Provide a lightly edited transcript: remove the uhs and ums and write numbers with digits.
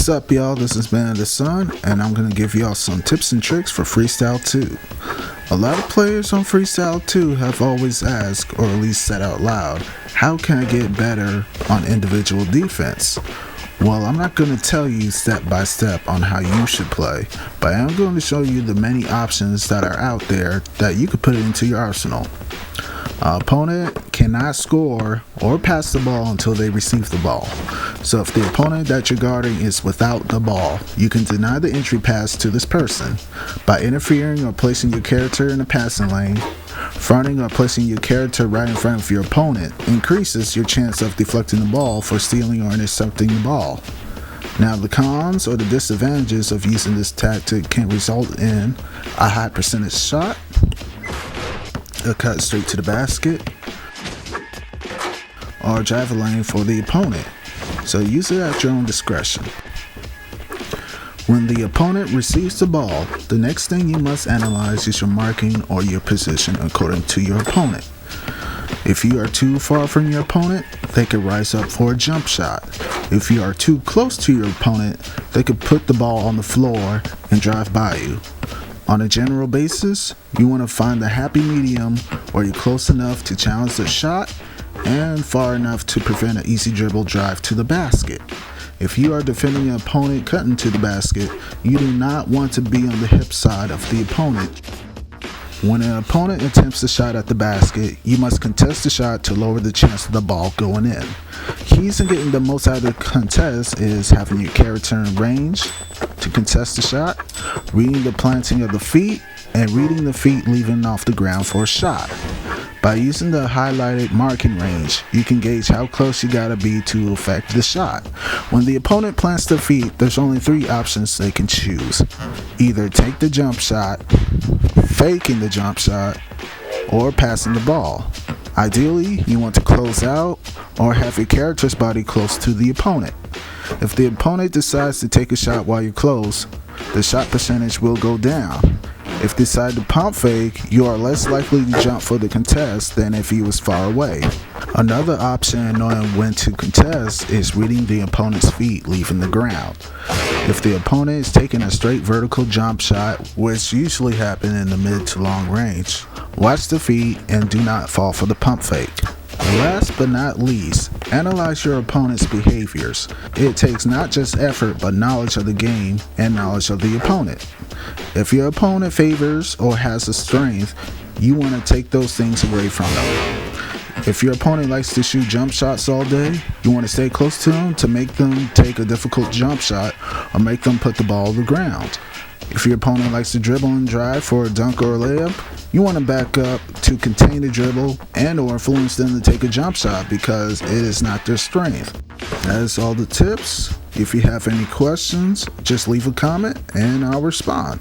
What's up, y'all? This is Man of the Sun, and I'm going to give y'all some tips and tricks for Freestyle 2. A lot of players on Freestyle 2 have always asked, or at least said out loud, how can I get better on individual defense? Well, I'm not going to tell you step by step on how you should play, but I am going to show you the many options that are out there that you could put into your arsenal. An opponent cannot score or pass the ball until they receive the ball. So if the opponent that you're guarding is without the ball, you can deny the entry pass to this person by interfering or placing your character in the passing lane. Fronting or placing your character right in front of your opponent increases your chance of deflecting the ball for stealing or intercepting the ball. Now, the cons or the disadvantages of using this tactic can result in a high percentage shot, a cut straight to the basket, or a drive lane for the opponent. So use it at your own discretion. When the opponent receives the ball, the next thing you must analyze is your marking or your position according to your opponent. If you are too far from your opponent, they could rise up for a jump shot. If you are too close to your opponent, they could put the ball on the floor and drive by you. On a general basis, you want to find the happy medium where you're close enough to challenge the shot and far enough to prevent an easy dribble drive to the basket. If you are defending an opponent cutting to the basket, you do not want to be on the hip side of the opponent. When an opponent attempts a shot at the basket, you must contest the shot to lower the chance of the ball going in. Keys in getting the most out of the contest is having your character in range to contest the shot, reading the planting of the feet, and reading the feet leaving off the ground for a shot. By using the highlighted marking range, you can gauge how close you gotta be to affect the shot. When the opponent plants their feet, there's only three options they can choose. Either take the jump shot, faking the jump shot, or passing the ball. Ideally, you want to close out or have your character's body close to the opponent. If the opponent decides to take a shot while you're close, the shot percentage will go down. If they decide to pump fake, you are less likely to jump for the contest than if he was far away. Another option in knowing when to contest is reading the opponent's feet leaving the ground. If the opponent is taking a straight vertical jump shot, which usually happens in the mid to long range, watch the feet and do not fall for the pump fake. Last but not least, analyze your opponent's behaviors. It takes not just effort but knowledge of the game and knowledge of the opponent. If your opponent favors or has a strength, you want to take those things away from them. If your opponent likes to shoot jump shots all day, you want to stay close to them to make them take a difficult jump shot or make them put the ball on the ground. If your opponent likes to dribble and drive for a dunk or a layup, you want to back up to contain the dribble and or influence them to take a jump shot because it is not their strength. That is all the tips. If you have any questions, just leave a comment and I'll respond.